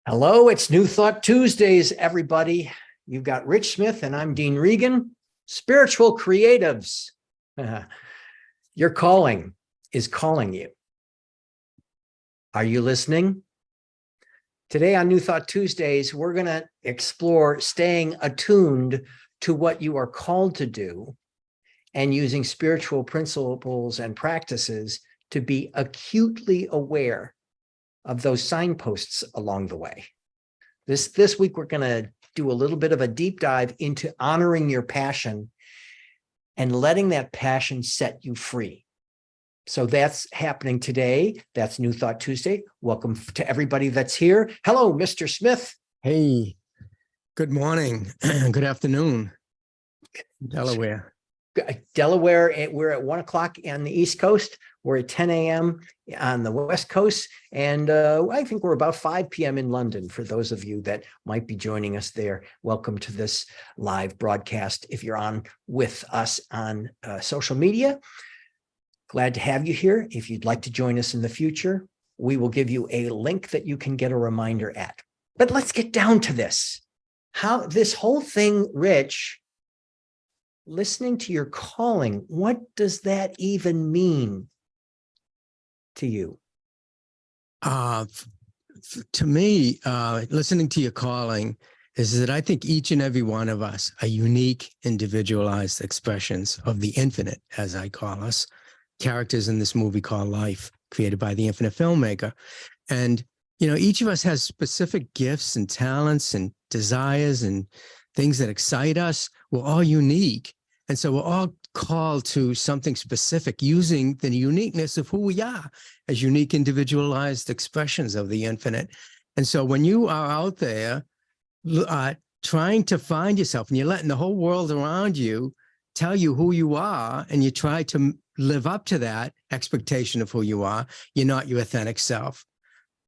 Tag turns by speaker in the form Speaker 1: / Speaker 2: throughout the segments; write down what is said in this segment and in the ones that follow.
Speaker 1: Hello, it's New Thought Tuesdays, everybody. You've got Rich Smith and I'm Dean Regan, spiritual creatives. Your calling is calling you. Are you listening? Today on New Thought Tuesdays, we're going to explore staying attuned to what you are called to do and using spiritual principles and practices to be acutely aware of those signposts along the way. This week, we're going to do a little bit of a deep dive into honoring your passion and letting that passion set you free. So that's happening today. That's New Thought Tuesday. Welcome to everybody that's here. Hello, Mr. Smith.
Speaker 2: Hey, good morning. Good afternoon, Delaware.
Speaker 1: Delaware, we're at 1 o'clock on the East Coast. We're at 10 a.m. on the West Coast. And I think we're about 5 p.m. in London for those of you that might be joining us there. Welcome to this live broadcast. If you're on with us on social media, glad to have you here. If you'd like to join us in the future, we will give you a link that you can get a reminder at. But let's get down to this. How this whole thing, Rich, listening to your calling, what does that even mean to you?
Speaker 2: To me, listening to your calling is that I think each and every one of us are unique, individualized expressions of the infinite, as I call us, characters in this movie called Life, created by the infinite filmmaker. And, you know, each of us has specific gifts and talents and desires and things that excite us. We're all unique. And so we're all called to something specific using the uniqueness of who we are as unique, individualized expressions of the infinite. And so when you are out there trying to find yourself and you're letting the whole world around you tell you who you are, and you try to live up to that expectation of who you are, you're not your authentic self.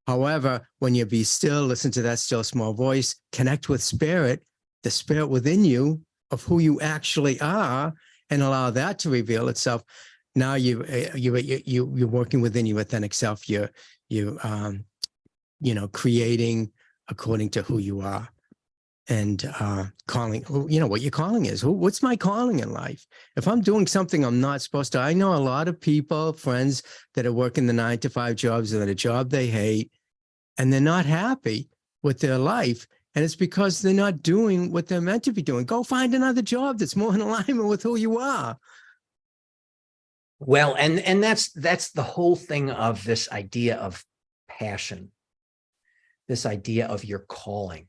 Speaker 2: However, when you be still, listen to that still small voice, connect with spirit, the spirit within you of who you actually are, and allow that to reveal itself. Now you're working within your authentic self. You're creating according to who you are, and calling. You know what your calling is. What's my calling in life? If I'm doing something I'm not supposed to, I know a lot of people, friends that are working the 9-to-5 jobs or at a job they hate, and they're not happy with their life. And it's because they're not doing what they're meant to be doing. Go find another job that's more in alignment with who you are.
Speaker 1: Well, and that's the whole thing of this idea of passion, this idea of your calling.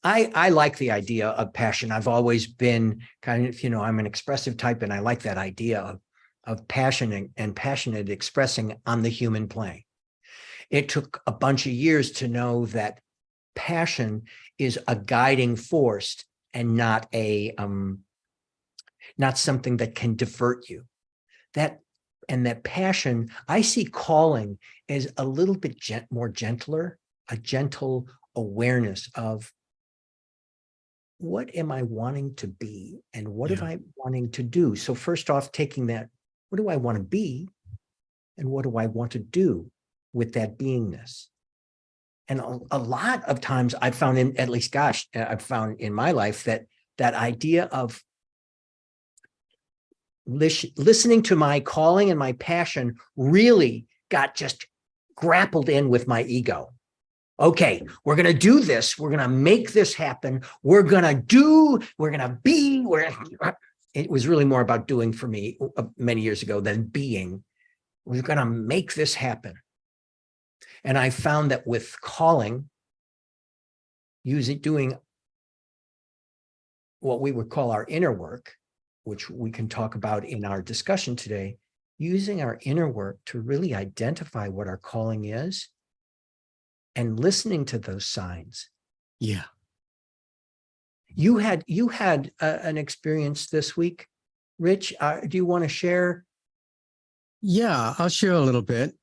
Speaker 1: I like the idea of passion. I've always been kind of, I'm an expressive type, and I like that idea of passion and passionate expressing on the human plane. It took a bunch of years to know that passion is a guiding force and not something that can divert you. That passion, I see calling as a little bit more gentler, a gentle awareness of what am I wanting to be and what am I wanting to do? So first off, taking that, what do I want to be and what do I want to do with that beingness? And a lot of times I've found I've found in my life that idea of listening to my calling and my passion really got just grappled in with my ego. Okay, we're going to do this. We're going to make this happen. We're going to be. It was really more about doing for me many years ago than being. We're going to make this happen. And I found that with calling, doing what we would call our inner work, which we can talk about in our discussion today, using our inner work to really identify what our calling is and listening to those signs.
Speaker 2: Yeah.
Speaker 1: You had an experience this week, Rich. Do you want to share?
Speaker 2: Yeah, I'll share a little bit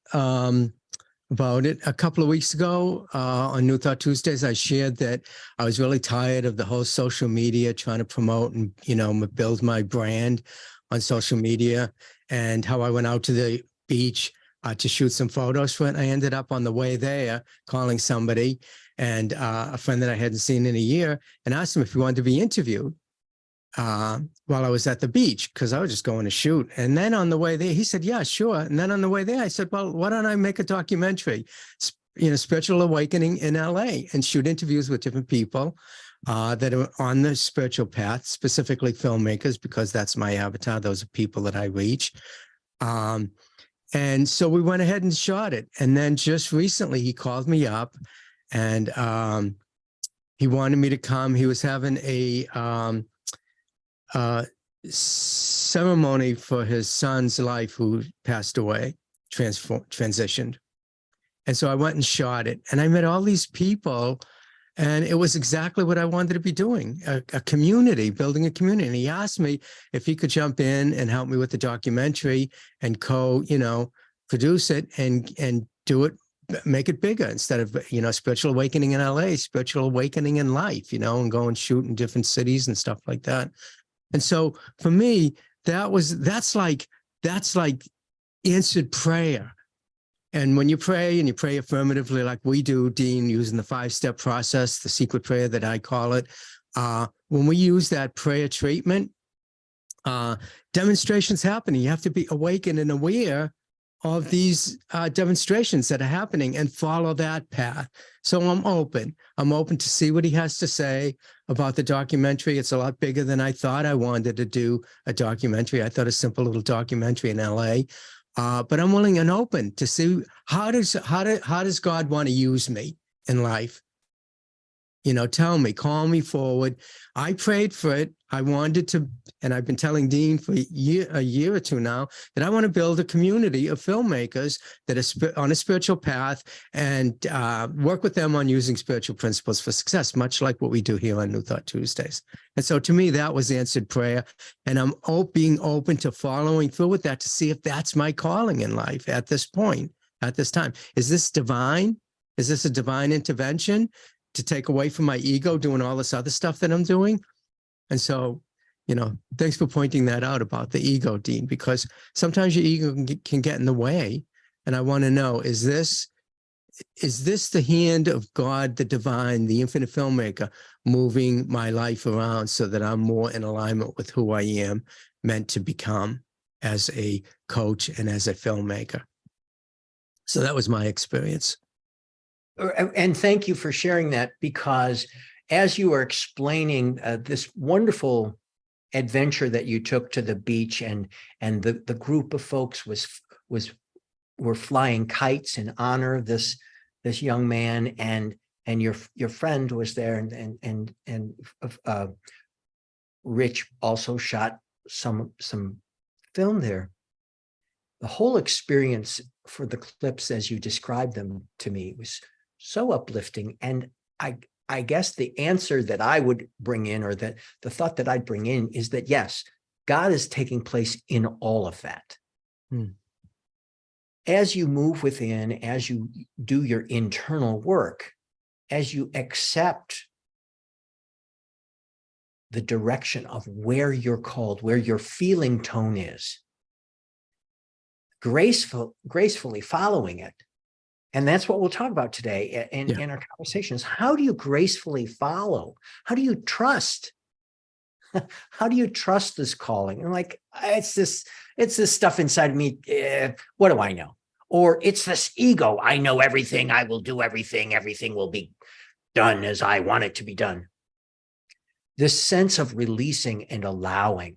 Speaker 2: about it. A couple of weeks ago on New Thought Tuesdays, I shared that I was really tired of the whole social media, trying to promote and, build my brand on social media, and how I went out to the beach to shoot some photos for it. I ended up on the way there calling somebody and a friend that I hadn't seen in a year, and asked him if he wanted to be interviewed while I was at the beach, because I was just going to shoot. And then on the way there, he said, yeah, sure. And then on the way there, I said, well, why don't I make a documentary, spiritual awakening in LA, and shoot interviews with different people that are on the spiritual path, specifically filmmakers, because that's my avatar. Those are people that I reach. And so we went ahead and shot it. And then just recently he called me up, and he wanted me to come. He was having a ceremony for his son's life, who passed away, transitioned. And so I went and shot it, and I met all these people, and it was exactly what I wanted to be doing, a community, building a community. And he asked me if he could jump in and help me with the documentary and produce it and do it, make it bigger, instead of, spiritual awakening in LA, spiritual awakening in life, and go and shoot in different cities and stuff like that. And so for me, that's like answered prayer. And when you pray, and you pray affirmatively, like we do, Dean, using the 5-step process, the secret prayer that I call it, when we use that prayer treatment, demonstrations happen. You have to be awakened and aware of these demonstrations that are happening and follow that path. So I'm open to see what he has to say about the documentary. It's a lot bigger than I thought. I wanted to do a documentary. I thought a simple little documentary in LA. But I'm willing and open to see how does God want to use me in life? Tell me, call me forward. I prayed for it. I wanted to, and I've been telling Dean for a year or two now, that I want to build a community of filmmakers that are on a spiritual path, and work with them on using spiritual principles for success, much like what we do here on New Thought Tuesdays. And so to me, that was answered prayer. And I'm being open to following through with that to see if that's my calling in life at this point, at this time. Is this divine? Is this a divine intervention to take away from my ego doing all this other stuff that I'm doing? And so, thanks for pointing that out about the ego, Dean, because sometimes your ego can get in the way. And I want to know, is this the hand of God, the divine, the infinite filmmaker, moving my life around so that I'm more in alignment with who I am meant to become as a coach and as a filmmaker? So that was my experience.
Speaker 1: And thank you for sharing that, because as you were explaining this wonderful adventure that you took to the beach, and the group of folks were flying kites in honor of this young man, and your friend was there, and Rich also shot some film there. The whole experience for the clips, as you described them to me, was so uplifting. And I guess the answer that I would bring in, or that the thought that I'd bring in, is that yes, God is taking place in all of that. As you move within, as you do your internal work, as you accept the direction of where you're called, where your feeling tone is, gracefully following it. And that's what we'll talk about today in our conversations. How do you gracefully follow? How do you trust? How do you trust this calling? And it's this stuff inside of me. What do I know? Or it's this ego. I know everything. I will do everything. Everything will be done as I want it to be done. This sense of releasing and allowing.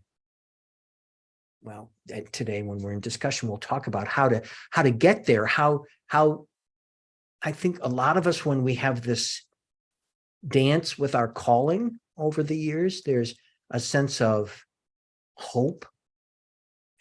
Speaker 1: Well, today when we're in discussion, we'll talk about how to get there. How I think a lot of us, when we have this dance with our calling over the years, there's a sense of hope,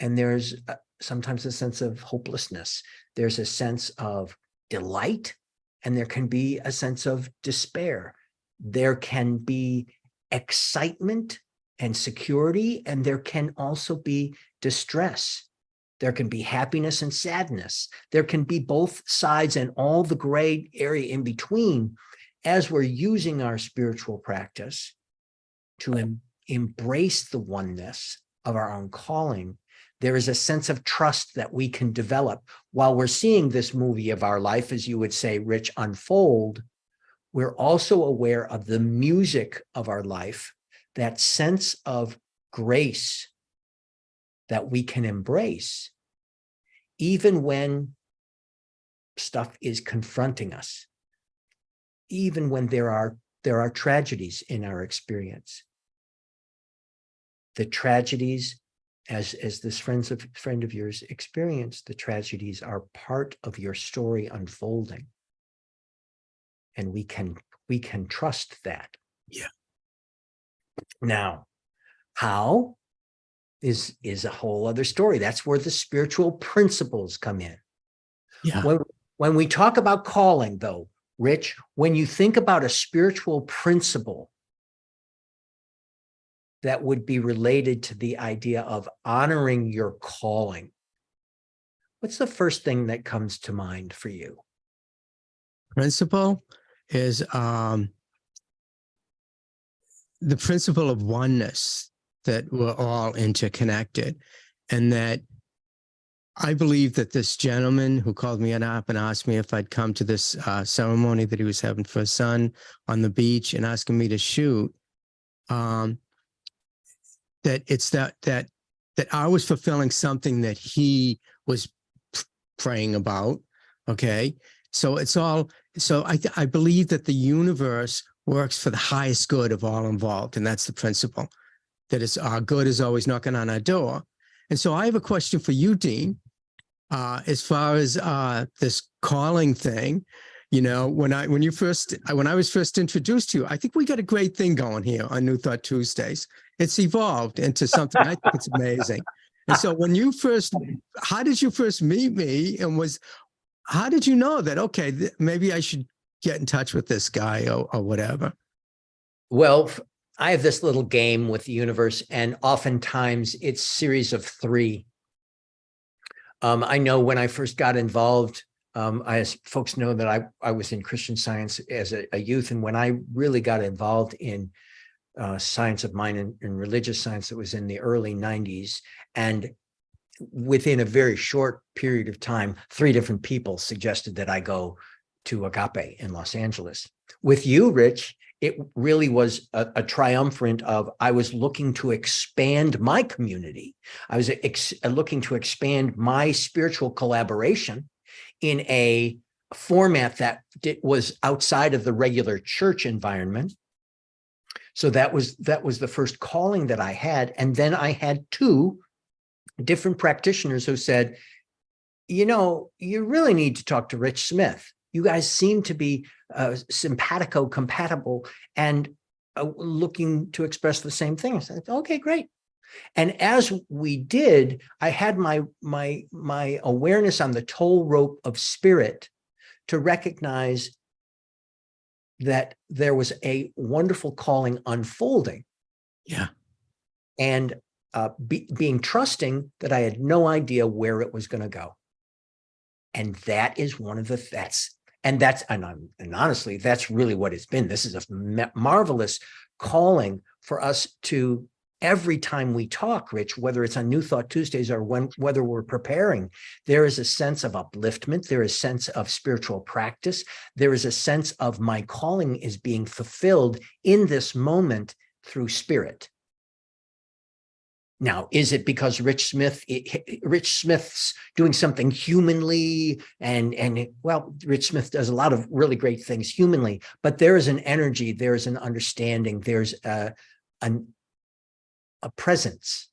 Speaker 1: and there's sometimes a sense of hopelessness. There's a sense of delight, and there can be a sense of despair. There can be excitement and security, and there can also be distress. There can be happiness and sadness. There can be both sides and all the gray area in between, as we're using our spiritual practice to embrace the oneness of our own calling. There is a sense of trust that we can develop while we're seeing this movie of our life, as you would say, Rich, unfold. we're also aware of the music of our life, that sense of grace that we can embrace, even when stuff is confronting us, even when there are tragedies in our experience. The tragedies, as this friend of yours experienced, the tragedies are part of your story unfolding. And we can trust that.
Speaker 2: Yeah.
Speaker 1: Now, how is a whole other story. That's where the spiritual principles come in.
Speaker 2: Yeah.
Speaker 1: When we talk about calling, though, Rich, when you think about a spiritual principle that would be related to the idea of honoring your calling, what's the first thing that comes to mind for you?
Speaker 2: Principle is the principle of oneness, that we're all interconnected, and that I believe that this gentleman who called me up and asked me if I'd come to this ceremony that he was having for his son on the beach and asking me to shoot, that it's that I was fulfilling something that he was praying about. Okay. So it's all, so I believe that the universe works for the highest good of all involved. And that's the principle, that it's our good is always knocking on our door. And so I have a question for you, Dean, as far as this calling thing. You know, when I was first introduced to you, I think we got a great thing going here on New Thought Tuesdays. It's evolved into something I think it's amazing. And so how did you first meet me, and how did you know that, okay, maybe I should get in touch with this guy or whatever?
Speaker 1: Well, I have this little game with the universe, and oftentimes it's series of three. I know when I first got involved, as folks know that I was in Christian Science as a youth, and when I really got involved in science of mind and religious science, it was in the early 90s. And within a very short period of time, 3 different people suggested that I go to Agape in Los Angeles. With you, Rich, it really was a triumvirate of, I was looking to expand my community. I was looking to expand my spiritual collaboration in a format that was outside of the regular church environment. So that was the first calling that I had. And then I had 2 different practitioners who said, you know, you really need to talk to Rich Smith. You guys seem to be simpatico compatible and looking to express the same thing. I said, okay, great. And as we did, I had my awareness on the toll rope of spirit to recognize that there was a wonderful calling unfolding.
Speaker 2: Yeah.
Speaker 1: And being trusting that I had no idea where it was going to go. And that is one of the, and honestly, that's really what it's been. This is a marvelous calling for us to, every time we talk, Rich, whether it's on New Thought Tuesdays or whether we're preparing, there is a sense of upliftment. There is a sense of spiritual practice. There is a sense of my calling is being fulfilled in this moment through spirit. Now, is it because Rich Smith's doing something humanly, and well, Rich Smith does a lot of really great things humanly, but there is an energy, there is an understanding, there's a presence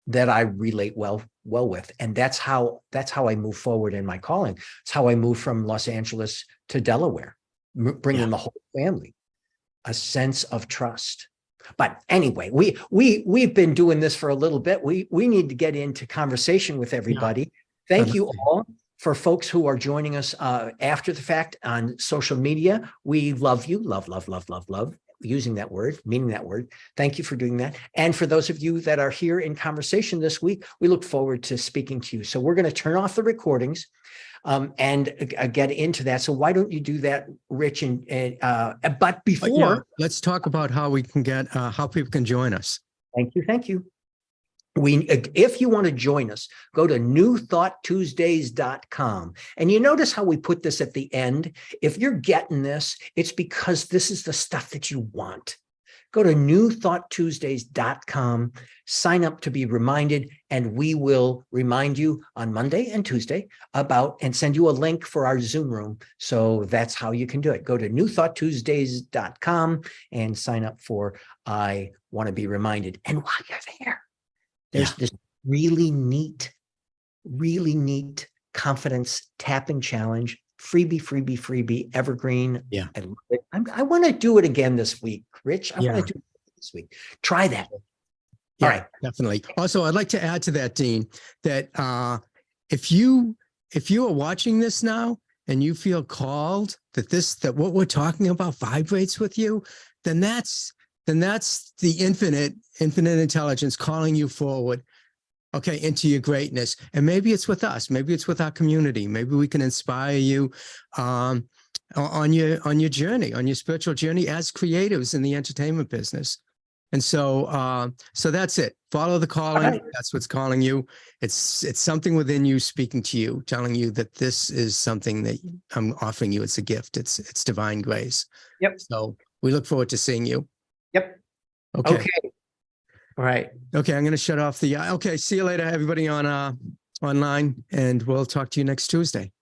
Speaker 1: that I relate well with, and that's how I move forward in my calling. It's how I move from Los Angeles to Delaware, bringing the whole family, a sense of trust. But anyway, we've been doing this for a little bit. We need to get into conversation with everybody. Yeah. Thank you all for folks who are joining us after the fact on social media. We love you, love, using that word, meaning that word. Thank you for doing that. And for those of you that are here in conversation this week, we look forward to speaking to you. So we're going to turn off the recordings and get into that. So why don't you do that, Rich? But before,
Speaker 2: let's talk about how we can get, how people can join us.
Speaker 1: Thank you. If you want to join us, go to newthoughttuesdays.com. And you notice how we put this at the end. If you're getting this, it's because this is the stuff that you want. Go to newthoughttuesdays.com, sign up to be reminded, and we will remind you on Monday and Tuesday about and send you a link for our Zoom room. So that's how you can do it. Go to newthoughttuesdays.com and sign up for I Want to Be Reminded. And while you're there, there's this really neat confidence tapping challenge. Freebie, evergreen.
Speaker 2: Yeah.
Speaker 1: I want to do it again this week, Rich. I want to do it this week. Try that.
Speaker 2: Yeah,
Speaker 1: all right.
Speaker 2: Definitely. Also, I'd like to add to that, Dean, that if you are watching this now and you feel called that what we're talking about vibrates with you, then that's the infinite intelligence calling you forward. Okay, into your greatness. And maybe it's with us. Maybe it's with our community. Maybe we can inspire you on your journey, on your spiritual journey as creatives in the entertainment business. And so that's it. Follow the calling.
Speaker 1: Right.
Speaker 2: That's what's calling you. It's something within you speaking to you, telling you that this is something that I'm offering you. It's a gift. It's divine grace.
Speaker 1: Yep.
Speaker 2: So we look forward to seeing you.
Speaker 1: Yep.
Speaker 2: Okay.
Speaker 1: All right.
Speaker 2: Okay, I'm going to shut off the. Okay, see you later, everybody on online, and we'll talk to you next Tuesday.